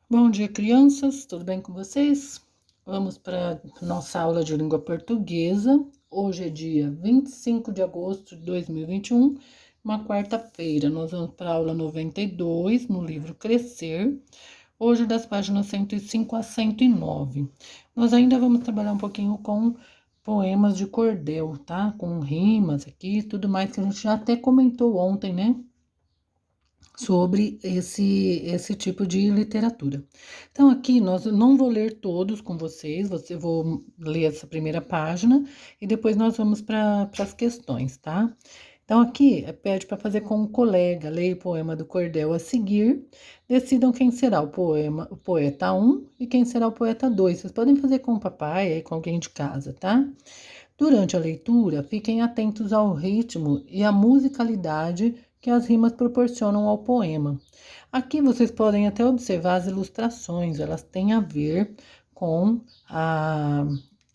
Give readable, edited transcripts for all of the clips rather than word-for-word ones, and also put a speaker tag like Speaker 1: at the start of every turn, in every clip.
Speaker 1: Bom dia, crianças, tudo bem com vocês? Vamos para nossa aula de língua portuguesa. Hoje é dia 25 de agosto de 2021, uma quarta-feira. Nós vamos para a aula 92, no livro Crescer, hoje das páginas 105 a 109. Nós ainda vamos trabalhar um pouquinho com poemas de cordel, tá? Com rimas aqui e tudo mais, que a gente já até comentou ontem, né? Sobre esse tipo de literatura. Então, aqui nós eu não vou ler todos com vocês, você vou ler essa primeira página e depois nós vamos para as questões, tá? Então, aqui pede para fazer com um colega, leia o poema do cordel a seguir, decidam quem será o poeta 1 e quem será o poeta 2. Vocês podem fazer com o papai, aí com alguém de casa, tá? Durante a leitura, fiquem atentos ao ritmo e à musicalidade que as rimas proporcionam ao poema. Aqui vocês podem até observar as ilustrações, elas têm a ver com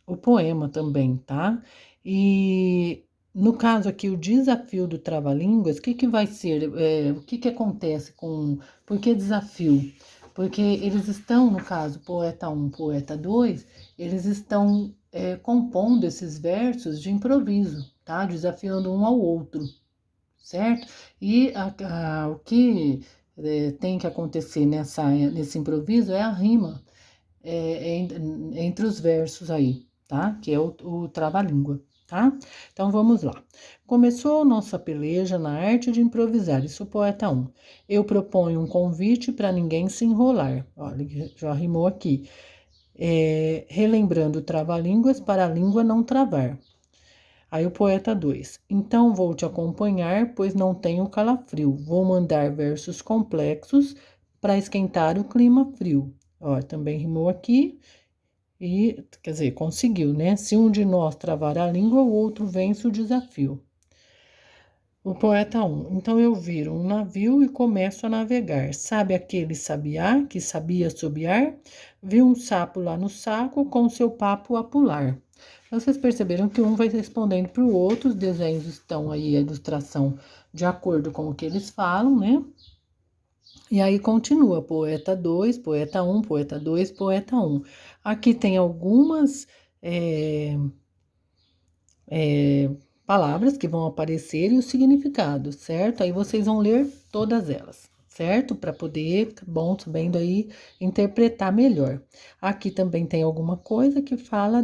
Speaker 1: o poema também, tá? E no caso aqui, o desafio do Trava-Línguas, o que vai ser? O que acontece com. Por que desafio? Porque eles estão, no caso, poeta 1, poeta 2, eles estão compondo esses versos de improviso, tá? Desafiando um ao outro, certo? E o que tem que acontecer nesse improviso é a rima entre os versos aí, tá? Que é o trava-língua, tá? Então vamos lá. Começou nossa peleja na arte de improvisar, isso poeta 1. Eu proponho um convite para ninguém se enrolar. Olha, já rimou aqui. Relembrando trava-línguas para a língua não travar. Aí o poeta 2. Então vou te acompanhar, pois não tenho calafrio. Vou mandar versos complexos para esquentar o clima frio. Ó, também rimou aqui e, quer dizer, conseguiu, né? Se um de nós travar a língua, o outro vence o desafio. O poeta 1. Então eu viro um navio e começo a navegar. Sabe aquele sabiá que sabia assobiar? Vi um sapo lá no saco com seu papo a pular. Vocês perceberam que um vai respondendo para o outro, os desenhos estão aí, a ilustração, de acordo com o que eles falam, né? E aí continua, poeta 2, poeta 1, poeta 2, poeta 1. Aqui tem algumas é, palavras que vão aparecer e o significado, certo? Aí vocês vão ler todas elas, certo? Para poder, bom, sabendo aí, interpretar melhor. Aqui também tem alguma coisa que fala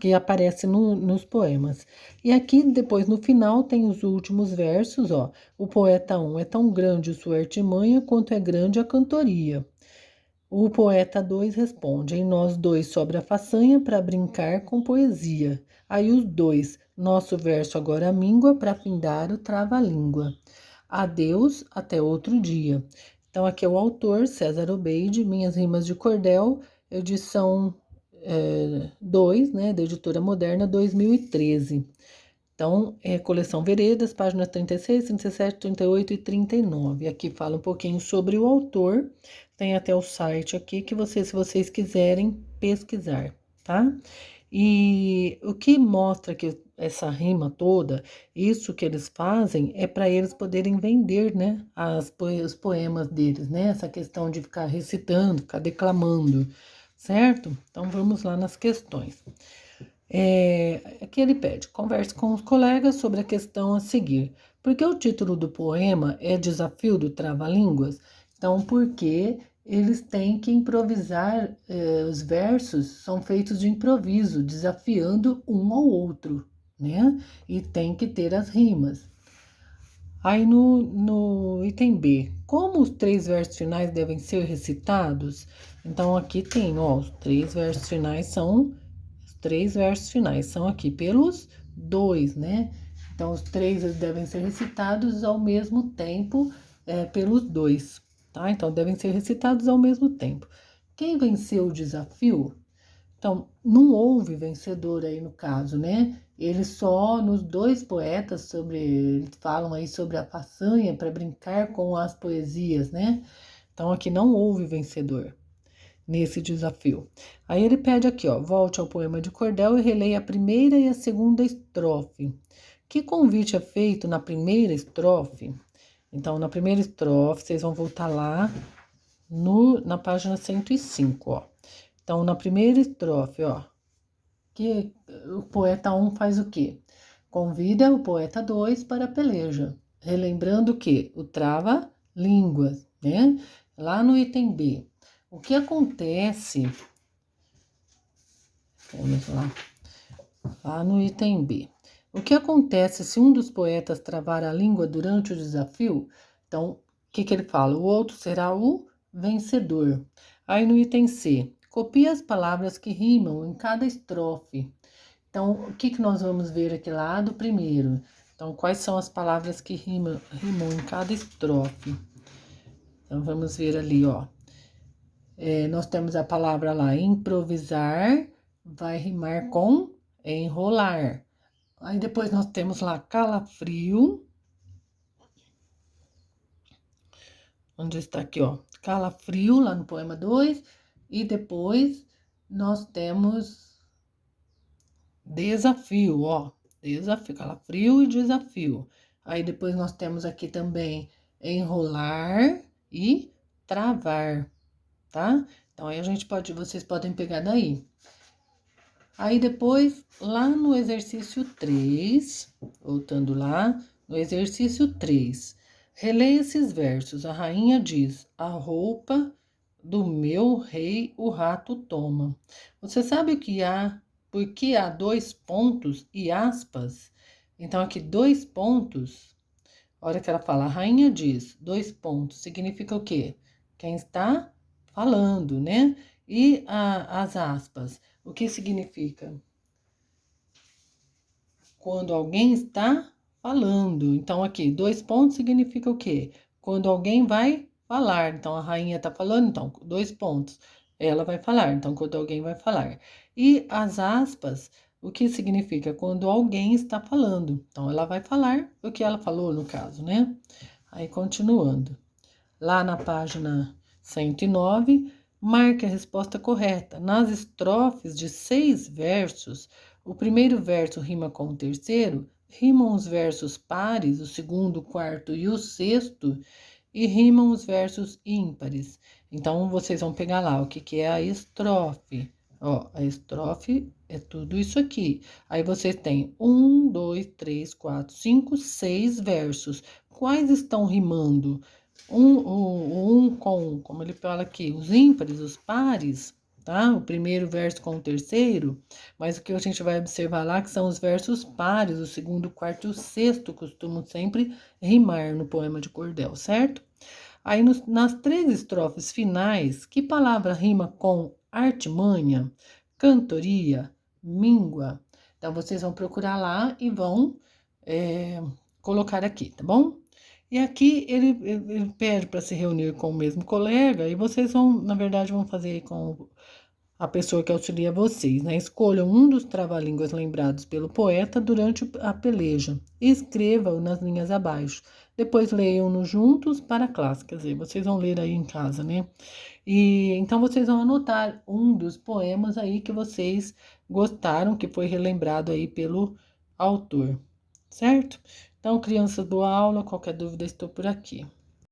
Speaker 1: que aparece nos poemas. E aqui, depois, no final, tem os últimos versos, ó. O poeta 1 é tão grande sua artimanha quanto é grande a cantoria. O poeta 2 responde: em nós dois sobra façanha para brincar com poesia. Aí os dois, nosso verso agora míngua para findar o trava-língua. Adeus, até outro dia. Então, aqui é o autor, César Obeide, Minhas Rimas de Cordel, edição 2, né, da Editora Moderna, 2013. Então, coleção Veredas, páginas 36, 37, 38 e 39. Aqui fala um pouquinho sobre o autor. Tem até o site aqui que vocês, se vocês quiserem pesquisar, tá? E o que mostra que essa rima toda, isso que eles fazem é para eles poderem vender, né, os poemas deles, né? Essa questão de ficar recitando, ficar declamando, certo? Então vamos lá nas questões. Aqui ele pede, converse com os colegas sobre a questão a seguir. Porque o título do poema é Desafio do Trava-Línguas? Então, porque eles têm que improvisar, os versos são feitos de improviso, desafiando um ao outro, né? E tem que ter as rimas. Aí no item B, como os três versos finais devem ser recitados? Então, aqui tem, ó, os três versos finais são aqui pelos dois, né? Então, os três eles devem ser recitados ao mesmo tempo pelos dois, tá? Então, devem ser recitados ao mesmo tempo. Quem venceu o desafio? Então, não houve vencedor aí no caso, né? Eles só, nos dois poetas, eles falam aí sobre a façanha para brincar com as poesias, né? Então, aqui não houve vencedor nesse desafio. Aí ele pede aqui, ó, volte ao poema de cordel e releia a primeira e a segunda estrofe. Que convite é feito na primeira estrofe? Então, na primeira estrofe, vocês vão voltar lá na página 105, ó. Então, na primeira estrofe, ó, que o poeta 1 faz o quê? Convida o poeta 2 para a peleja, relembrando que o trava-línguas, né? Lá no item B. O que acontece... Vamos lá no item B. O que acontece se um dos poetas travar a língua durante o desafio? Então, o que ele fala? O outro será o vencedor. Aí no item C, copia as palavras que rimam em cada estrofe. Então, o que nós vamos ver aqui lá do primeiro? Então, quais são as palavras que rimam em cada estrofe? Então, vamos ver ali, ó. Nós temos a palavra lá, improvisar, vai rimar com enrolar. Aí depois nós temos lá calafrio. Onde está aqui, ó? Calafrio, lá no poema 2. E depois nós temos desafio, ó. Desafio, calafrio e desafio. Aí depois nós temos aqui também enrolar e travar, tá? Então aí vocês podem pegar daí. Aí depois, lá no exercício 3, voltando lá, no exercício 3, releia esses versos. A rainha diz: a roupa do meu rei o rato toma. Você sabe o que há? Porque há 2 pontos e aspas? Então, aqui 2 pontos. A hora que ela fala, a rainha diz, 2 pontos, significa o quê? Quem está falando, né? E as aspas, o que significa? Quando alguém está falando. Então, aqui, 2 pontos significa o quê? Quando alguém vai falar. Então, a rainha está falando, então, 2 pontos. Ela vai falar, então, quando alguém vai falar. E as aspas, o que significa? Quando alguém está falando. Então, ela vai falar o que ela falou, no caso, né? Aí, continuando. Lá na página 109, marque a resposta correta. Nas estrofes de 6 versos, o primeiro verso rima com o terceiro, rimam os versos pares, o segundo, o quarto e o sexto, e rimam os versos ímpares. Então, vocês vão pegar lá o que é a estrofe. Ó, a estrofe é tudo isso aqui. Aí vocês têm 1, 2, 3, 4, 5, 6 versos. Quais estão rimando? Como ele fala aqui, os ímpares, os pares, tá? O primeiro verso com o terceiro, mas o que a gente vai observar lá que são os versos pares, o segundo, o quarto e o sexto costumam sempre rimar no poema de cordel, certo? Aí nas 3 estrofes finais, que palavra rima com artimanha, cantoria, míngua? Então vocês vão procurar lá e vão colocar aqui, tá bom? E aqui ele pede para se reunir com o mesmo colega e vocês vão, na verdade, vão fazer com a pessoa que auxilia vocês, né? Escolham um dos trava-línguas lembrados pelo poeta durante a peleja e escreva-o nas linhas abaixo. Depois leiam-no juntos para a classe, quer dizer, vocês vão ler aí em casa, né? E então vocês vão anotar um dos poemas aí que vocês gostaram, que foi relembrado aí pelo autor, certo? Então, crianças, boa aula. Qualquer dúvida, estou por aqui.